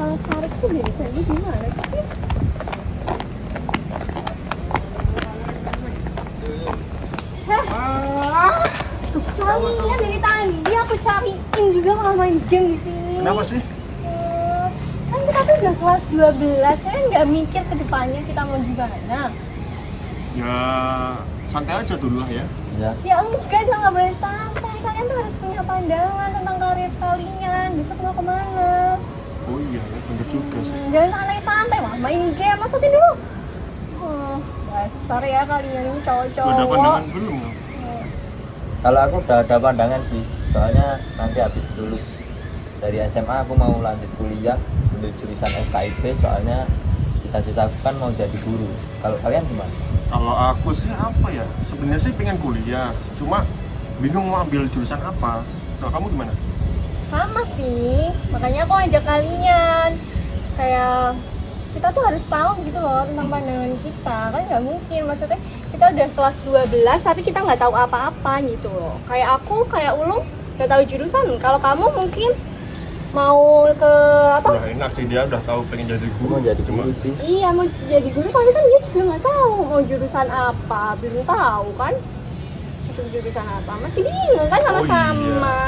Kalau Farid tuh jadi kayak gimana sih? Tuh kalian dari tadi aku cariin juga kalau main game di sini. Kenapa sih? Kan kita tuh udah kelas 12, kalian nggak mikir ke depannya kita mau gimana? Ya santai aja dulu lah ya. Ya enggak, nggak boleh santai. Kalian tuh harus punya pandangan tentang karir kalian. Besok mau kemana? Oh iya, bener juga sih. Jangan santai-santai mah main game, masukin dulu. Dasar ya kalian ini cowok-cowok. Udah pandangan belum? Kalau aku udah ada pandangan sih, soalnya nanti habis lulus dari SMA aku mau lanjut kuliah ambil jurusan FKIP, soalnya cita-cita aku kan mau jadi guru. Kalau kalian gimana? Kalau aku sih apa ya? Sebenarnya sih pengen kuliah, cuma bingung mau ambil jurusan apa. Kalau kamu gimana? Sama sih, makanya aku ajak kalian. Kayak kita tuh harus tahu gitu loh tentang pandangan kita. Kan nggak mungkin, maksudnya kita udah kelas 12 tapi kita nggak tahu apa-apa gitu loh. Kayak aku, kayak Ulung nggak tahu jurusan. Kalau kamu mungkin mau ke apa? Udah enak sih, dia udah tahu pengen jadi guru. Mau jadi Cuma guru sih. Iya, mau jadi guru, tapi kan dia juga nggak tahu mau jurusan apa. Belum tahu kan? Masuk jurusan apa? Masih bingung kan sama-sama.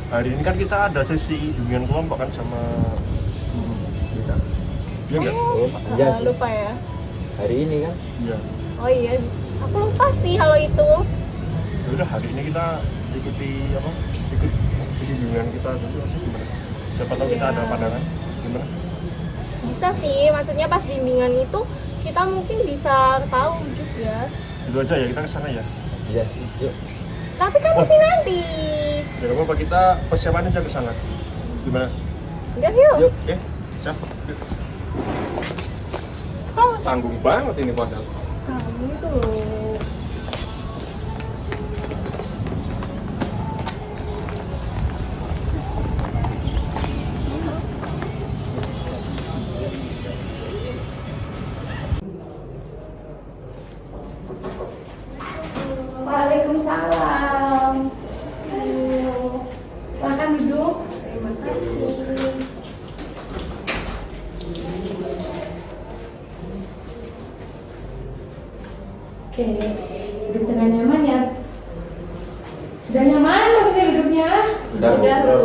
hari ini kan kita ada sesi bimbingan kelompok kan sama kita. Iya enggak? Iya sih. Lupa ya. Hari ini kan? Iya. Oh iya, aku lupa sih kalau itu. Ya udah hari ini kita ikuti apa? Ikut sesi bimbingan kita dulu aja gimana? Siapa tahu kita ada pandangan gimana? Bisa sih, maksudnya pas bimbingan itu kita mungkin bisa tahu juga. Itu aja ya, kita ke sana ya. Iya sih. Yuk. Tapi kan masih nanti. Ya apa kita persiapan aja ke sana. Gimana? Udah yuk. Yuk. Oke, siap. Yuk. Tanggung banget ini padahal. Kamu tuh. Waalaikumsalam. Silakan duduk. Terima kasih. Oke, duduk dengan nyaman ya. Sudah nyaman maksudnya duduknya? Sudah, Bu.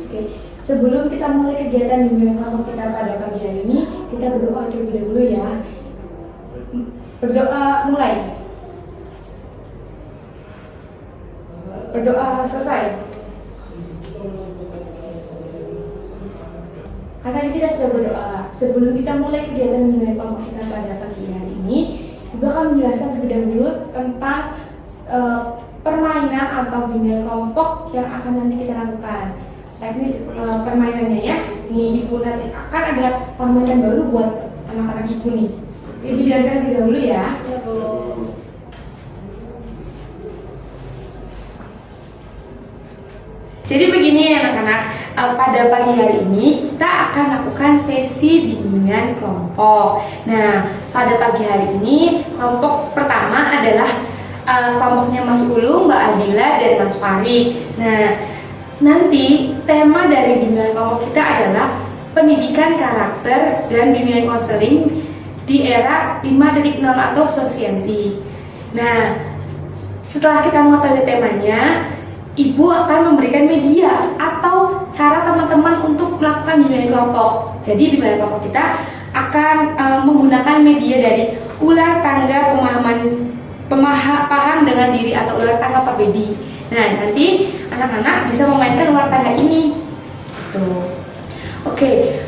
Oke, sebelum kita mulai kegiatan bimbingan kelompok kita pada pagi hari ini, kita berdoa terlebih dahulu ya. Berdoa mulai. Berdoa selesai. Karena kita sudah berdoa, sebelum kita mulai kegiatan bimbingan kelompok kita pada pagi hari ini, juga akan menjelaskan terlebih dahulu tentang permainan atau bimbingan kelompok yang akan nanti kita lakukan. Teknis permainannya ya. Ini ibu nanti akan ada permainan baru buat anak-anak ibu nih. Ibu jelaskan terlebih dahulu ya. Ya Bu. Jadi begini anak-anak, pada pagi hari ini kita akan lakukan sesi bimbingan kelompok. Nah, pada pagi hari ini kelompok pertama adalah kelompoknya Mas Ulung, Mbak Adila, dan Mas Farid. Nah, nanti tema dari bimbingan kelompok kita adalah pendidikan karakter dan bimbingan konseling di era 5.0 atau Sosianti. Nah, setelah kita mengetahui temanya, Ibu akan memberikan media atau cara teman-teman untuk melakukan bimbingan kelompok. Jadi bimbingan kelompok kita akan menggunakan media dari ular tangga paham dengan diri atau ular tangga Pak Bedi. Nah, nanti anak-anak bisa memainkan ular tangga ini. Tuh. Oke,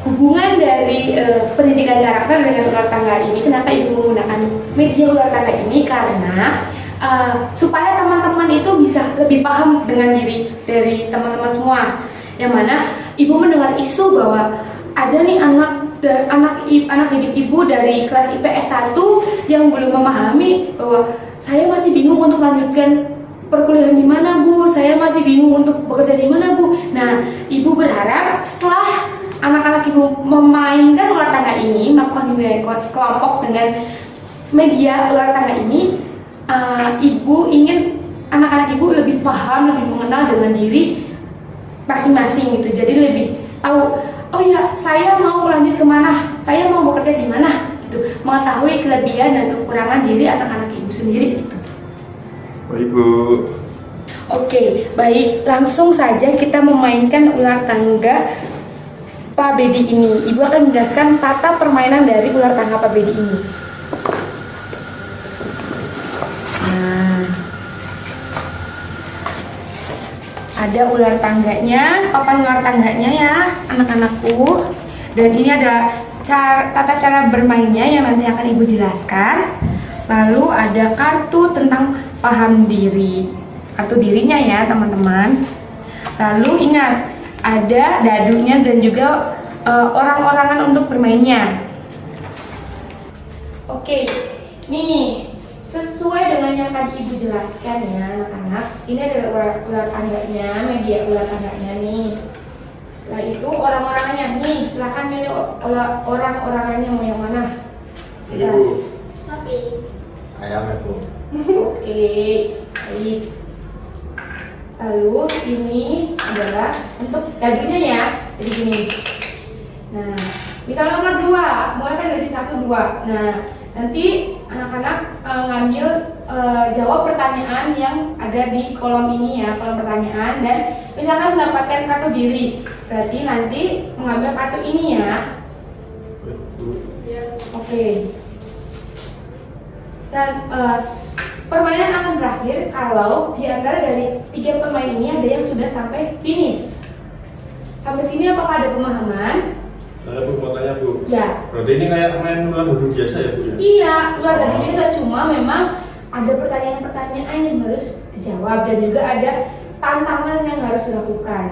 hubungan dari pendidikan karakter dengan ular tangga ini, kenapa Ibu menggunakan media ular tangga ini? Karena supaya teman-teman itu bisa lebih paham dengan diri dari teman-teman semua. Yang mana Ibu mendengar isu bahwa ada nih anak didik Ibu dari kelas IPS 1 yang belum memahami bahwa saya masih bingung untuk lanjutkan perkuliahan di mana Bu, saya masih bingung untuk bekerja di mana Bu. Nah, Ibu berharap setelah anak-anak Ibu memainkan ular tangga ini, melakukan bimbingan kelompok dengan media ular tangga ini, Ibu ingin anak-anak Ibu lebih paham, lebih mengenal dengan diri masing-masing gitu. Jadi lebih tahu, oh ya saya mau lanjut kemana, saya mau bekerja di mana gitu. Mengetahui kelebihan dan kekurangan diri anak-anak ibu sendiri gitu. Baik Bu. Oke, baik, langsung saja kita memainkan ular tangga Pak Bedi ini. Ibu akan menjelaskan tata permainan dari ular tangga Pak Bedi ini. Nah, ada ular tangganya, papan ular tangganya ya, anak-anakku. Dan ini ada tata cara bermainnya yang nanti akan Ibu jelaskan. Lalu ada kartu tentang paham diri, kartu dirinya ya teman-teman. Lalu ingat, ada dadunya dan juga orang-orangan untuk bermainnya. Oke, nih sesuai dengan yang tadi Ibu jelaskan ya anak-anak. Ini adalah ular tangganya, media ular tangganya nih. Setelah itu orang-orangannya nih, silahkan milih orang-orangannya mau yang mana? Bebas. Sapi. Ayam ya Bu. Oke, baik. Lalu ini adalah untuk dadunya ya, jadi gini. Nah, misalnya nomor 2, mulai kan dari sini 1, 2. Nah, nanti anak-anak ngambil jawab pertanyaan yang ada di kolom ini ya, kolom pertanyaan, dan misalkan mendapatkan kartu diri, berarti nanti mengambil kartu ini ya. Ya. Oke. Dan permainan akan berakhir kalau di antara dari 3 pemain ini ada yang sudah sampai finish. Sampai sini apakah ada pemahaman? Bu, mau tanya Bu. Ya. Berarti ini kayak main ular duduk biasa ya Bu ya? Iya, keluar dari biasa, cuma memang ada pertanyaan-pertanyaan yang harus dijawab dan juga ada tantangan yang harus dilakukan.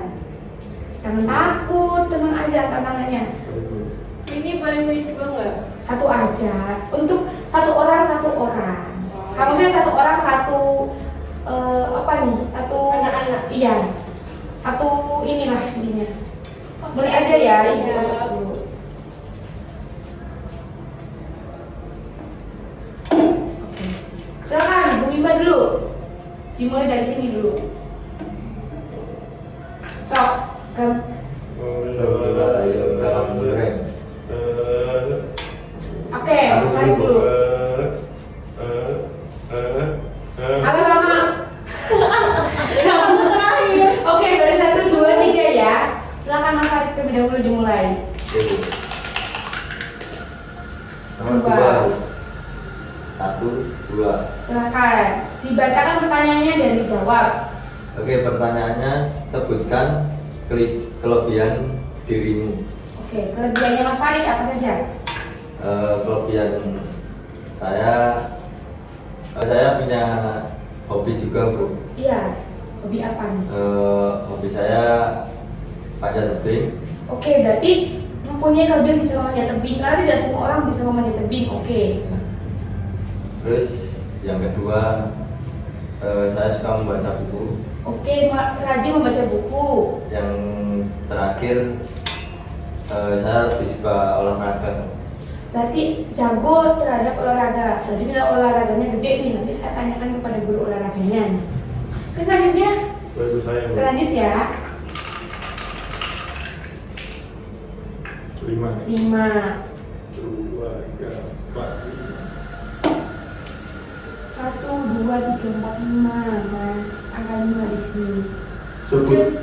Jangan takut, tenang aja tantangannya. Baik, Bu. Ini paling baik juga nggak? Satu aja, untuk satu orang. Maksudnya satu orang satu apa nih? Satu Anak-anak. Iya. Satu inilah intinya. Mulai aja ya, Ibu. Siap. Oke. Silakan, Bu Mimba dulu. Dimulai dari sini dulu. Sok, Oke, Mas Farid dulu. Halo Rama. Oke, dari 1, 2, 3 ya. Silakan Mas Farid terlebih dahulu dimulai. Nomor 2. 1, 2. Silakan. Dibacakan pertanyaannya dan dijawab. Oke, pertanyaannya sebutkan kelebihan dirimu. Oke, kelebihannya Mas Farid apa saja? Kelebihan saya punya hobi juga Bu. Iya. Hobi apa nih? Hobi saya panjat tebing. Oke, berarti mempunyai kelebihan bisa memanjat tebing. Karena tidak semua orang bisa memanjat tebing. Oke. Terus yang kedua, saya suka membaca buku. Oke, rajin membaca buku. Yang terakhir, saya lebih suka olahraga. Berarti jago terhadap olahraga. Berarti bila olahraganya gede nih, nanti saya tanyakan kepada guru olahraganya. Oke, selanjutnya Baik Bu, saya Bu. lanjut ya. 5, 5. 2, 3, 4. 1, 2, 3, 4, 5. Mas, angka 5 di sini. Sebut. 1,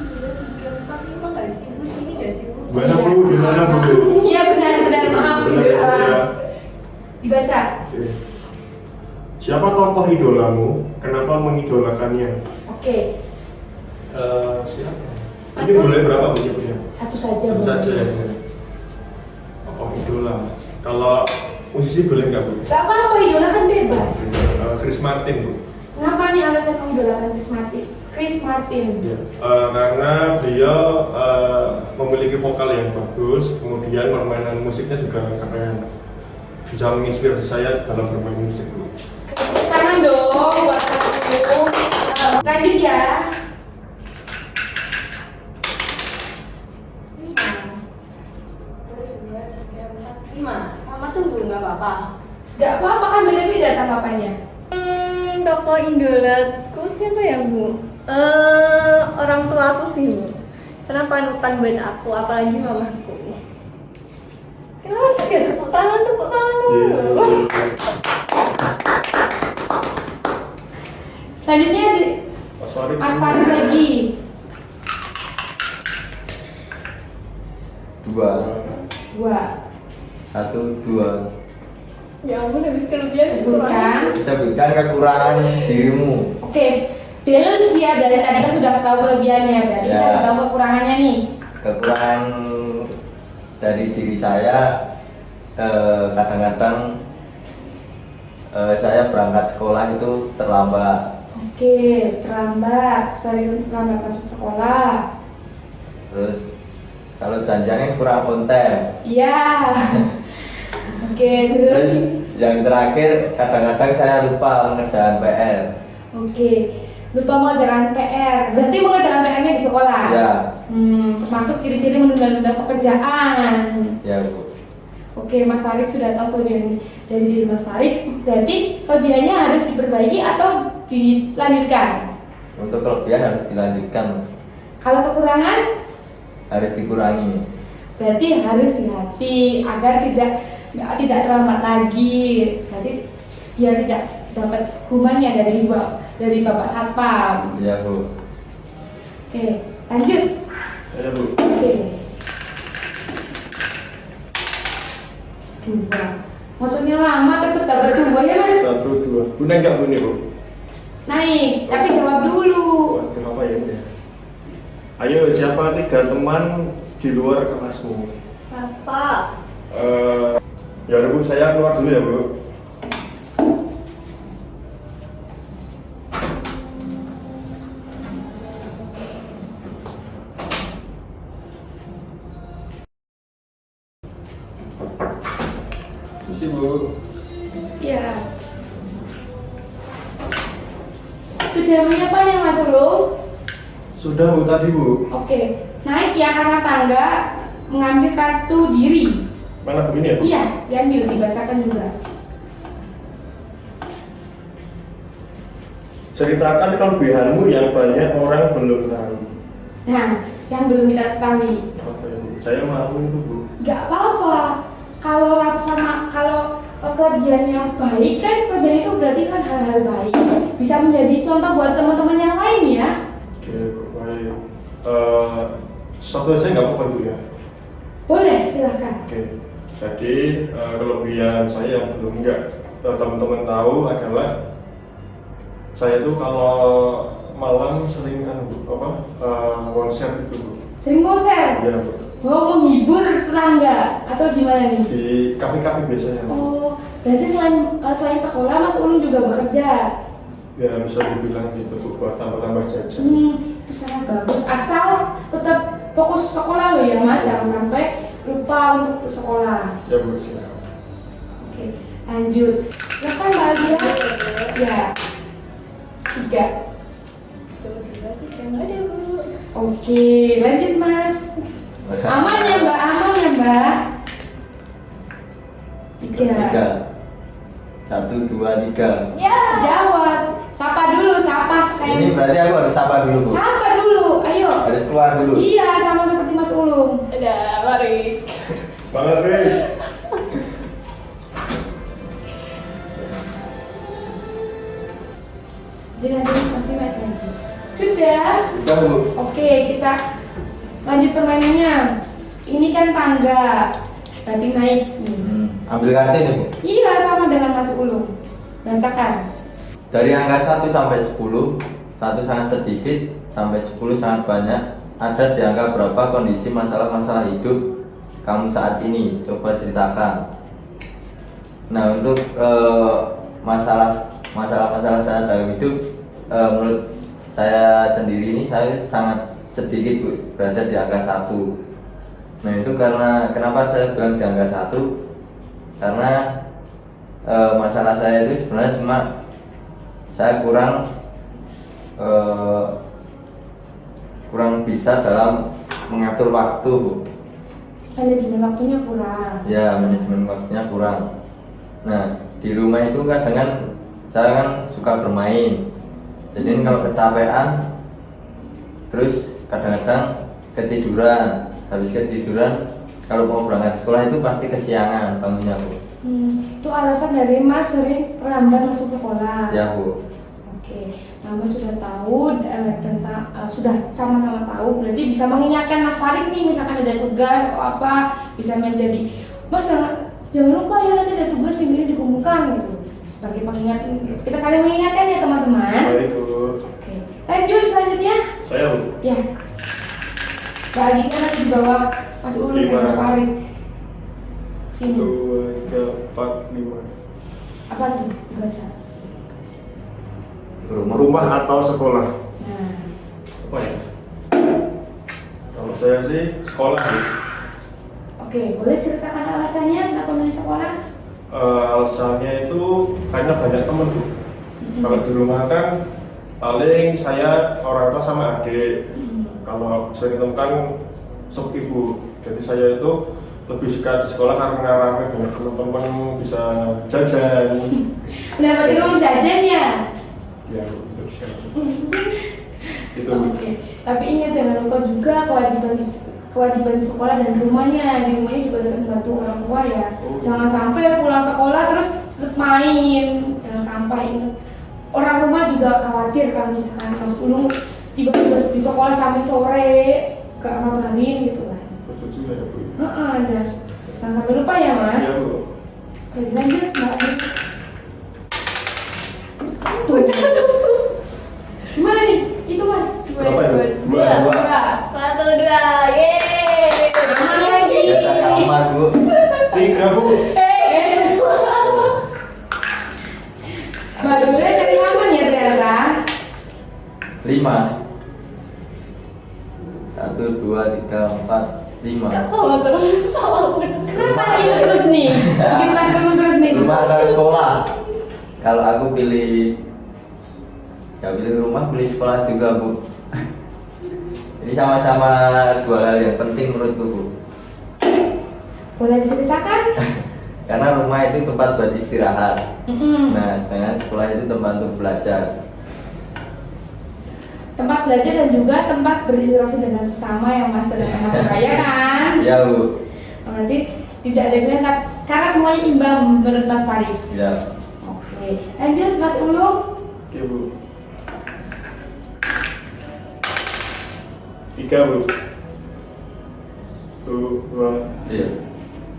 2, 3, 4, 5 nggak sih Bu? Sini nggak sih Bu? Gimana Bu? Gimana Bu? Iya benar, maaf Benar ini ya, Bu, ya. salah. Dibaca. Oke. Siapa tokoh idolamu? Kenapa mengidolakannya? Oke, Siapa? Mas Ini Bu. boleh berapa Bu nyebutnya? satu saja. Satu boleh. saja ya Bu. Tokoh idola. Kalau musisi boleh nggak Bu? Gak apa-apa, idola kan bebas. Chris Martin Bu. Kenapa nih alasan mengidolakan Chris Martin? Chris Martin. Ya. Karena beliau memiliki vokal yang bagus, kemudian permainan musiknya juga keren. Bisa menginspirasi saya dalam bermain musik Bu. Tepuk tangan dong buat aku. Lanjut ya. 5. Sama tunggu nggak apa-apa. Gak apa-apa kan beda-beda tanggapannya. Tokoh idolaku siapa ya Bu? Orang tua aku sih Bu. panutan buat aku, apalagi mamaku. Kenapa sih gak tepuk tangan dulu? Selanjutnya Mas Farid. Mas Farid lagi. 2 2. 1 2. Ya ampun, habis kelebihan Sebutkan. Sebutkan kekurangan dirimu. Oke, balance ya. Berarti tadi kan sudah tahu kelebihannya. Berarti kita Ya. harus tahu kekurangannya nih. Kekurangan dari diri saya, kadang-kadang saya berangkat sekolah itu terlambat. Oke, terlambat. Sering terlambat masuk sekolah. Terus kalau janjiannya kurang konten. Iya. Oke, terus. Yang terakhir kadang-kadang saya lupa mengerjakan PR. Oke, lupa mengerjakan PR. Berarti mengerjakan PR-nya di sekolah. Ya, Termasuk ciri-ciri menunda-nunda pekerjaan. ya Bu. Oke, Mas Farid sudah tahu kelebihan dari diri Mas Farid. Berarti kelebihannya harus diperbaiki atau dilanjutkan. Untuk kelebihan harus dilanjutkan, Kalau kekurangan, harus dikurangi. berarti harus hati agar tidak terlambat lagi. Berarti biar tidak dapat hukumannya dari Bapak Satpam. Ya Bu. Oke, lanjut. Ya Bu. Oke. 2. Moconya lama tetap dapat 2 ya Mas. 1 2. Bu naik nggak Bu nih Bu? Naik, tapi jawab dulu. Waduh, apa ya ini? Ayo, siapa 3 teman di luar kelasmu? Siapa? Ya udah Bu, saya keluar dulu ya Bu. Misi Bu. Ya. Sudah menyapanya Mas Ulum? Sudah Bu tadi Bu. Oke. Naik ya karena tangga mengambil kartu diri. Mana Bu ini ya Bu? Iya, diambil dibacakan juga. Ceritakan kelebihanmu yang banyak orang belum tahu. Nah, yang belum kita ketahui. Apa ya Bu? Saya mau itu Bu. Gak apa-apa. Kalau kelebihan yang baik kan, kelebihan itu berarti kan hal-hal baik. Bisa menjadi contoh buat teman-teman yang lain ya. Oke Bu, baik. Satu aja nggak apa-apa Bu ya? Boleh, silahkan. Oke. Jadi kelebihan saya yang belum teman-teman tahu adalah saya tuh kalau malam sering konser gitu Bu. Sering konser? Iya Bu. Mau menghibur tetangga atau gimana nih? Di kafe-kafe biasanya Bu. Oh, berarti selain sekolah Mas Ulum juga bekerja. Ya bisa dibilang gitu Bu, buat tambah-tambah jajan. Itu sangat bagus. Asal tetap fokus sekolah loh ya Mas, jangan sampai lupa untuk sekolah. Ya Bu, silakan. Oke, lanjut. Silakan Mbak Adia. Ya. 3. Tuh, 2 3 nggak ada Bu. Oke, lanjut Mas. Aman ya Mbak, aman ya Mbak. 3. 1 2 3. Ya. Jawab. Sapa dulu, sapa sekalian. Ini berarti aku harus sapa dulu Bu. Sapa dulu, ayo. Harus keluar dulu. Iya, sama seperti Mas Ulum. Ada, mari. Semangat Ri. Jadi nanti pasti naik lagi. Sudah. Udah Bu. Oke, kita lanjut permainannya. Ini kan tangga, berarti naik. Ambil kartu nih Bu. Iya, sama dengan Mas Ulum. Bacakan. Dari angka 1 sampai 10, 1 sangat sedikit, sampai 10 sangat banyak. Ada di angka berapa kondisi masalah-masalah hidup kamu saat ini? Coba ceritakan. Nah, untuk masalah-masalah saya dalam hidup, menurut saya sendiri ini saya sangat sedikit Bu, berada di angka 1. Nah, itu kenapa saya bilang di angka 1? Karena masalah saya itu sebenarnya cuma saya kurang bisa dalam mengatur waktu Bu. Manajemen waktunya kurang. Ya, manajemen waktunya kurang. Nah, di rumah itu kadang kan saya kan suka bermain. Jadi kalau kecapean, terus kadang-kadang ketiduran. Habis ketiduran kalau mau berangkat sekolah itu pasti kesiangan bangunnya Bu. Itu alasan dari Mas sering terlambat masuk sekolah. Ya Bu. Oke, nah Mas sudah tahu tentang sudah sama-sama tahu, berarti bisa mengingatkan Mas Farid nih, misalkan ada tugas atau apa, bisa menjadi Mas jangan lupa ya nanti ada tugas minggu ini dikumpulkan gitu. Sebagai pengingat, kita saling mengingatkan ya teman-teman. Baik Bu. Oke, lanjut selanjutnya. Saya Bu. Ya. Bagikan nanti di bawah Mas Ulu dan 5. Mas Farid. Sini. 2, 3, 4, 5. Apa tuh? Baca. Rumah atau sekolah? Nah, Apa ya? Kalau saya sih sekolah Bu. oke, boleh ceritakan alasannya kenapa milih sekolah? Alasannya itu karena banyak teman Bu. Kalau di rumah kan paling saya orang tua sama adik. Kalau saya ketemukan sepi Bu. Jadi saya itu lebih suka di sekolah karena rame banyak teman-teman bisa jajan. Mendapat uang jajan ya? Ya Bu, itu bisa. Itu. Oke, tapi ingat jangan lupa juga kewajiban di sekolah dan rumahnya. Di rumahnya juga tetap membantu orang tua ya. Oh. Jangan sampai pulang sekolah terus tetap main. Jangan sampai ingat. Orang rumah juga khawatir kalau misalkan Mas Ulung tiba-tiba di sekolah sampai sore gak ngabarin gitu kan. Betul juga ya Bu. Jangan sampai lupa ya Mas. Iya Bu. Oke, lanjut Mbak. Tuh. Gimana nih? Itu Mas. Berapa ya? Dua. Dua. 1, 2, yeay. Aman lagi. Ya saya aman Bu. 3 Bu. Mbak Dule cari aman ya ternyata. 5. 1, 2, 3, 4, 5. Sama terus, sama Kenapa itu terus nih? Bikin pelajaran terus nih. Rumah atau sekolah? Kalau aku pilih rumah, pilih sekolah juga Bu. Ini sama-sama dua hal yang penting menurutku Bu. Boleh ceritakan? Karena rumah itu tempat buat istirahat. Mm-mm. Nah, sedangkan sekolah itu tempat untuk belajar. Tempat belajar dan juga tempat berinteraksi dengan sesama yang Mas dan Mas kaya kan? Ya Bu. Berarti tidak ada pilihan karena semuanya imbang menurut Mas Farid. Ya. Oke, lanjut Mas Ulu. Oke Bu. 3 Bu. 2, Iya.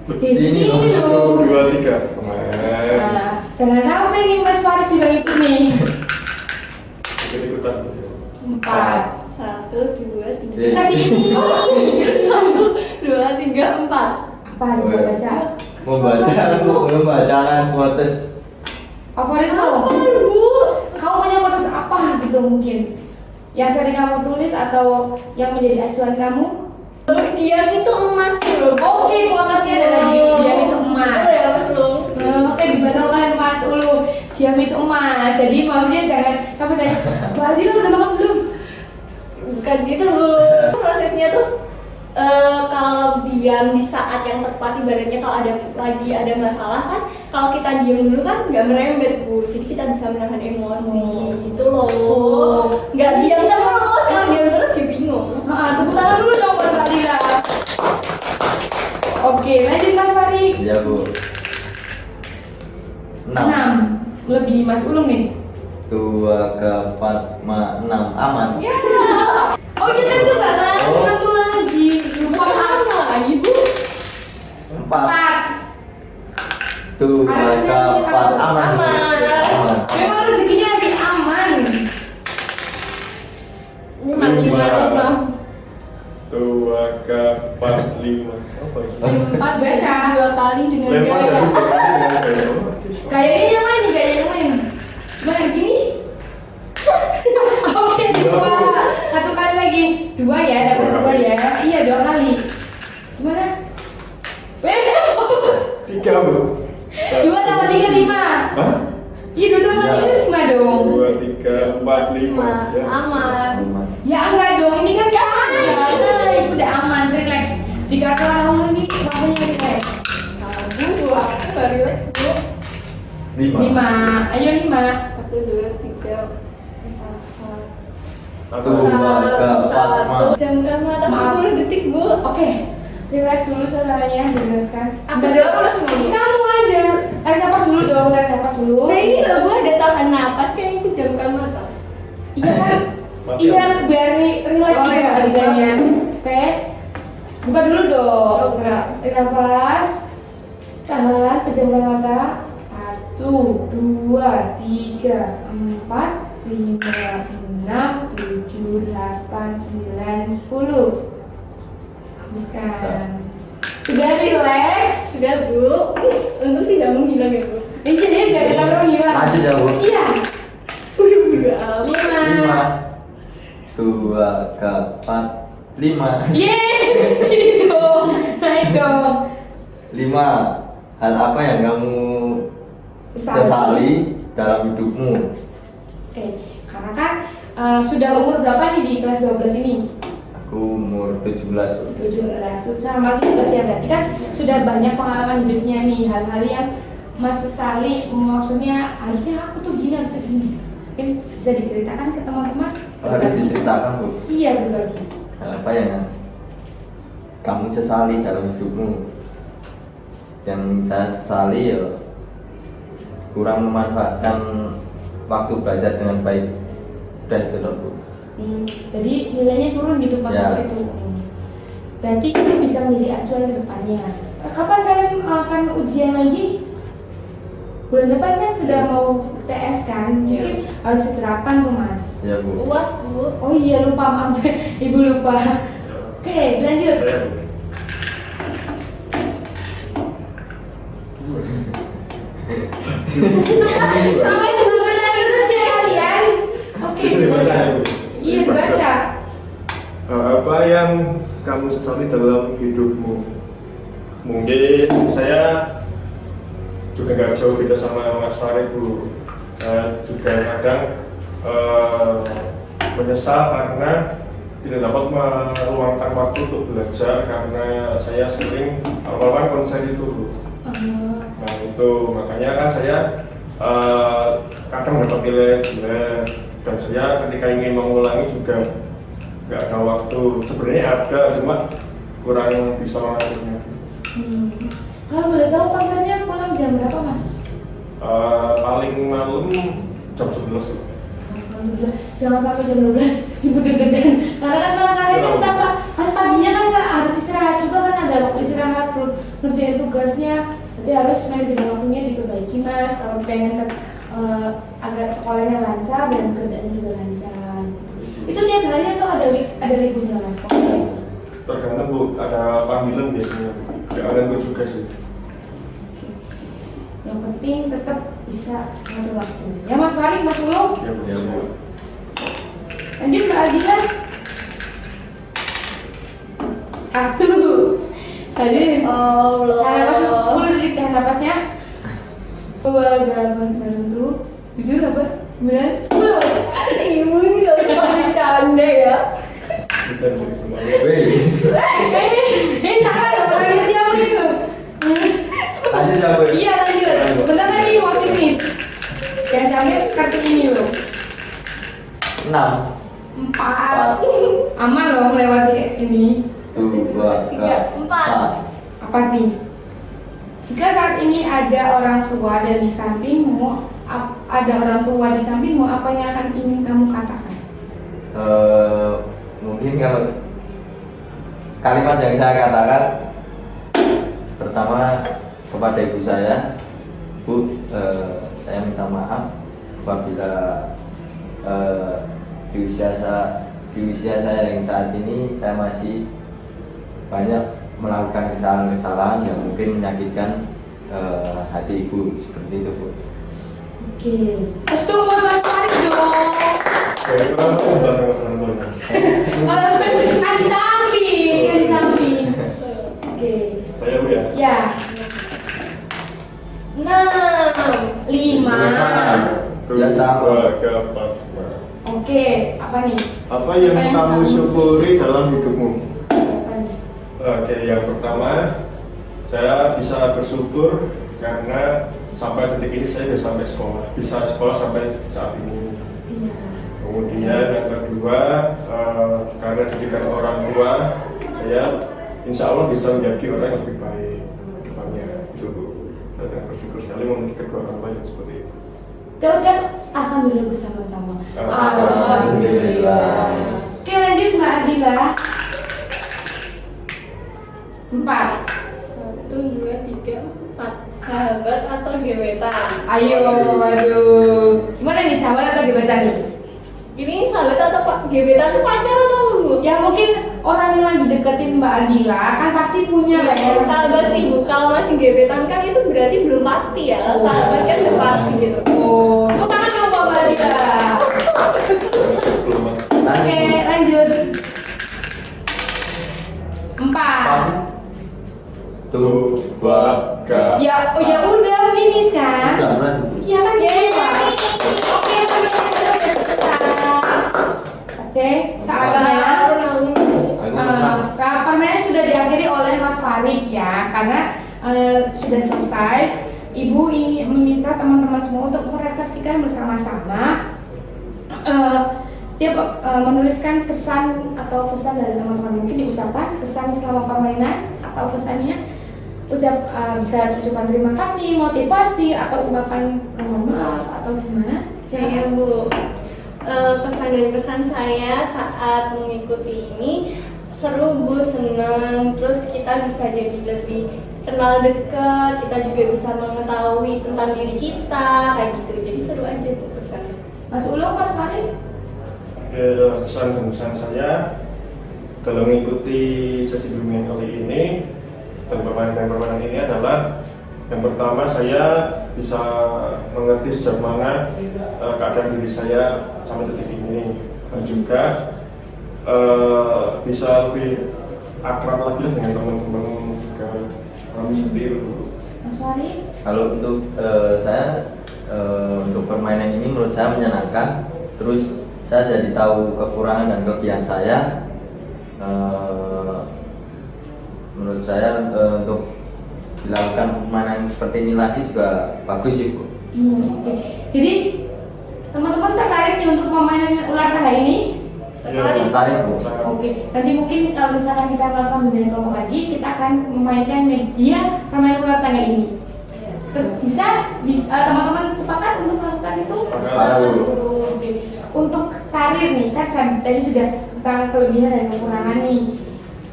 Sini dong. dong. 2, 3. Kemarin. Nah, jangan sampai nih Mas Farid juga ikut nih. Ikut-ikutan. 4. 1, 2, 3. Iya. Kasih ini. 1, 2, 3, 4. Apa harus baca? Membacakan quotes. Favoritmu? Bu? Kamu punya quotes apa gitu mungkin? Yang sering kamu tulis atau yang menjadi acuan kamu? Dia itu emas loh. Oke, quotesnya adalah dia itu emas. Betul ya, betul. Oke, bisa tahu kan Mas Ulu, diam itu emas. Jadi maksudnya jangan sampai tanya, Mbak Adira udah makan belum? Bukan gitu Bu. Maksudnya tuh kalau diam di saat yang tepat, ibaratnya kalau lagi ada masalah kan, kalau kita diam dulu kan nggak merembet Bu, jadi kita bisa menahan emosi gitu loh. Nggak diam terus, kalau diam terus ya bingung. Tepuk tangan dulu dong buat Mbak Adira. Oke, lanjut Mas Farid. Ya Bu. 6. 6. Lebih Mas Ulung nih. 2 ke 4, 6 aman. Ya, Oh iya, kan itu nggak lagi, Oh. satu lagi. Lupa sama lagi Bu. 4. 2 ke 4 aman. Bu. Aman. Aman. Memang rezekinya lagi aman. 5. 2 ke 4, 5. Apa ini? 4 Baca. 2 kali dengan Lempar gaya. dari gaya. Kayaknya yang lain, kayak yang lain. Gimana gini? Oke, 2. Satu kali lagi. 2 ya, dapat 2 ya. Iya, 2 kali. Gimana? Beda. 3 Bu. 2 tambah 3, 5. Hah? Iya, 2 tambah 3, 5 dong. 2, 3, 4, 5. Ya. Aman. Aman. Ya enggak dong, ini kan kaya. Nah, ibu udah aman, relax. Dikata kamu nih, makanya relax. Bu, aku nggak relax Bu. 5. 5, ayo 5. 1, 2, 3. Salah. Atau Maaf. Jamkan mata Maaf. 10 detik, Bu. Oke, relax dulu suasananya, dijelaskan. Aku doang apa semuanya? Kamu aja. Tarik napas dulu dong, tarik napas dulu. Nah ini loh, gue ada tahan napas kayak aku jamkan mata. Iya kan? Mati Iya, ya? biar relax Oh, gitu iya. alirannya. Oke. Buka dulu dong. Oh, buka. Tarik napas. Tahan, pejamkan mata. 1, 2, 3, 4, 5, 6, 7, 8, 9, 10. Hapuskan. Sudah relax. Sudah, Bu. Untung tidak menghilang ya, Bu. Ini jadi nggak ada sampai menghilang. Lanjut ya, Bu. Iya. Udah amat. 5 2 4 5 Yeay, sini dong, naik dong. 5 hal apa yang kamu sesali dalam hidupmu? Oke, karena kan sudah umur berapa nih di kelas 12 ini? Aku umur 17. 17, sama 17 ya, berarti kan sudah banyak pengalaman hidupnya nih, hal-hal yang Mas sesali, maksudnya akhirnya aku tuh gini, aku tuh gini. Mungkin bisa diceritakan ke teman-teman? Harus diceritakan, Bu. Iya, berbagi. Hal apa yang kamu sesali dalam hidupmu? Yang saya sesali ya kurang memanfaatkan waktu belajar dengan baik. Udah itu dong, Bu. Jadi nilainya turun gitu pas Ya. waktu itu. Berarti itu bisa menjadi acuan ke depannya. Kapan kalian akan ujian lagi? Bulan depan kan sudah mau TS kan? Mungkin harus diterapkan tuh, Mas. Ya, Bu. UAS, Bu. Oh iya, lupa, maaf. Ibu lupa. Oke, lanjut. Pokoknya bukan terus ya kalian. Oke, Bisa dibaca ya, Bu? Iya, dibaca. Apa yang kamu sesali dalam hidupmu? Mungkin saya juga nggak jauh beda sama Mas Farid, Bu. Saya juga kadang menyesal karena tidak dapat meluangkan waktu untuk belajar karena saya sering awal-awal konser itu, Bu. Nah itu makanya kan saya kadang dapat nilai jelek dan saya ketika ingin mengulangi juga nggak ada waktu. Sebenarnya ada, cuma kurang bisa mengaturnya. Kalau boleh tahu konsernya pulang jam berapa, Mas? Paling malam jam 11. Alhamdulillah, jangan sampai jam 12 ibu deg-degan. Karena kan kalau kalian kan tanpa kan paginya kan harus istirahat juga, kan ada waktu istirahat, perlu ngerjain tugasnya. Berarti harus manajemen waktunya diperbaiki, Mas. Kalau pengen agar sekolahnya lancar dan kerjanya juga lancar. Itu tiap hari atau ada liburnya, Mas? Tergantung, Bu, ada panggilan biasanya. Nggak ada Bu juga sih. Yang penting tetap bisa ngatur waktu. Ya, Mas Farid, Mas Ulung. Ya, Bu. Ya, Bu. Lanjut, Mbak Adila. 1. Tadi Allah. tahan napas 10 detik, tahan napasnya. 2, 8, 1, 7, 8, 9, 10. Ibu ini gak usah bercanda ya. Bisa Bu, semua. Wih. Salah dong, orangnya siapa itu? Lanjut ya, Bu. Iya, lanjut. Bentar lagi waktu ini. Jangan sampai kartu ini loh. 6 4. Aman loh melewati ini. 2 Tiga, 4 Apa nih? Jika saat ini ada orang tua dan di sampingmu, ada orang tua di sampingmu, apa yang akan ingin kamu katakan? Mungkin kalau kalimat yang saya katakan pertama kepada ibu saya, Bu, saya minta maaf apabila di usia saya yang saat ini saya masih banyak melakukan kesalahan-kesalahan yang mungkin menyakitkan hati ibu, seperti itu, Bu. Oke. Terus tunggu Mas Farid dong. Kenapa udah Mas Anton? Kalau di samping. Oke. Saya, Bu, ya. Ya. 6. 5. Ya, sama. 2, 3, 4, 5. Oke. Apa nih? Apa yang kamu syukuri dalam hidupmu? Apa nih? Oke, yang pertama saya bisa bersyukur karena sampai detik ini saya bisa sampai sekolah, bisa sekolah sampai saat ini. Iya. Kemudian yang kedua, karena didikan orang tua, saya insya Allah bisa menjadi orang yang lebih baik ke depannya. Itu Bu. Dan bersyukur sekali memiliki kedua orang tua yang seperti itu. Kita ucap alhamdulillah bersama-sama. Alhamdulillah. Oke, lanjut Mbak Ardila. 4. 1, 2, 3, 4. Sahabat atau gebetan? Ayo, waduh. Gimana nih, sahabat atau gebetan nih? Ini sahabat atau gebetan tuh pacar atau Bu? Ya mungkin orang yang lagi deketin Mbak Ardila kan pasti punya Ya, ya. sahabat sih Bu. Kalau masih gebetan kan itu berarti belum pasti ya. Sahabat kan udah pasti gitu. Oh, tepuk tangan dong Mbak Ardila. Oke, lanjut. 4. Tuh, Baga. Ya, oh ya udah finish kan? Iya kan ya. Oke, permainannya udah selesai. Oke, saatnya. Permainan sudah diakhiri oleh Mas Farid ya, karena sudah selesai. Ibu ingin meminta teman-teman semua untuk merefleksikan bersama-sama. Setiap menuliskan kesan atau pesan dari teman-teman, mungkin diucapkan kesan selama permainan atau pesannya bisa ucapan terima kasih, motivasi atau ungkapan mohon maaf atau gimana? Iya Bu. Pesan dan kesan saya saat mengikuti ini seru Bu, senang. Terus kita bisa jadi lebih kenal dekat, kita juga bisa mengetahui tentang diri kita kayak gitu. Jadi seru aja Bu pesan. Mas Ulung, Mas Farid? Kesan dan kesan saya dalam mengikuti sesi bimbingan kali ini dan permainan ini adalah yang pertama, saya bisa mengerti sejauh mana keadaan diri saya sampai detik ini, dan juga bisa lebih akrab lagi dengan teman-teman juga seperti itu. Mas Farid? Kalau untuk saya untuk permainan ini menurut saya menyenangkan. Terus saya jadi tahu kekurangan dan kelebihan saya. Menurut saya untuk dilakukan permainan seperti ini lagi juga bagus sih Bu. Oke. Jadi teman-teman tertarik nih untuk permainan ular tangga ini? Tertarik Bu. Oke. Nanti mungkin kalau misalkan kita melakukan pembinaan kelompok lagi, kita akan memainkan media permainan ular tangga ini. Bisa teman-teman sepakat untuk melakukan itu? Sepakat, Bu. Oke. Untuk karir nih, kan tadi sudah tentang kelebihan dan kekurangan nih.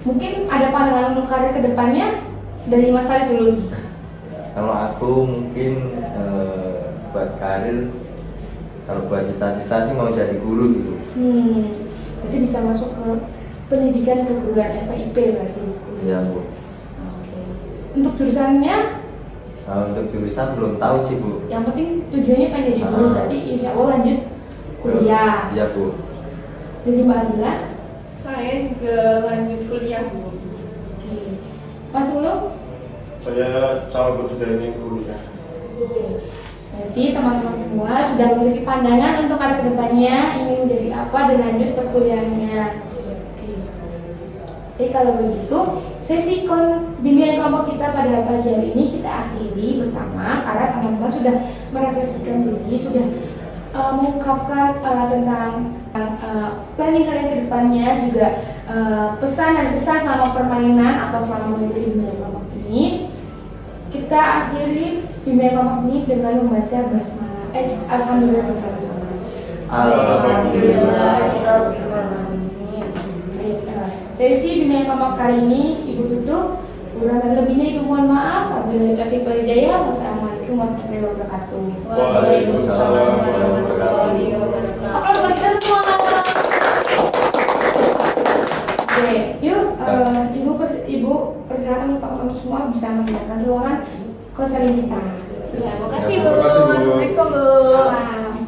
Mungkin ada pandangan untuk karir kedepannya dari Mas Farid dulu nih. Kalau aku mungkin buat karir, kalau buat cita-cita sih mau jadi guru gitu. Berarti bisa masuk ke pendidikan keguruan FIP berarti. Iya Bu. Oke. Untuk jurusannya? Untuk jurusan belum tahu sih Bu. Yang penting tujuannya pengen jadi guru, berarti insya Allah lanjut kuliah. Iya Bu. Jadi Mbak Adila? Saya juga lanjut kuliah Bu. Oke. Mas Ulung? Saya sama juga ingin kuliah. Oke. Berarti teman-teman semua sudah memiliki pandangan untuk karir kedepannya ingin menjadi apa dan lanjut perkuliahannya. Oke. Oke, kalau begitu sesi bimbingan kelompok kita pada pagi hari ini kita akhiri bersama karena teman-teman sudah merefleksikan diri, sudah mengungkapkan tentang planning kalian ke depannya, juga pesan dan kesan selama permainan atau selama mengikuti bimbingan kelompok ini. Kita akhiri bimbingan kelompok ini dengan membaca basmalah. Alhamdulillah bersama-sama. Alhamdulillah. Baik, sesi bimbingan kelompok kali ini Ibu tutup. Kurang dan lebihnya Ibu mohon maaf. Wabillahi taufiq wal hidayah. Wassalamualaikum warahmatullahi wabarakatuh. Waalaikumsalam warahmatullahi wabarakatuh. Aplaus buat kita semua. Oke, yuk Ibu persilakan teman-teman semua bisa meninggalkan ruangan konseling kita. Ya, makasih Bu. Terima kasih, Bu. Assalamualaikum Bu. Salam.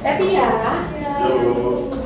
Hati ya. Yo.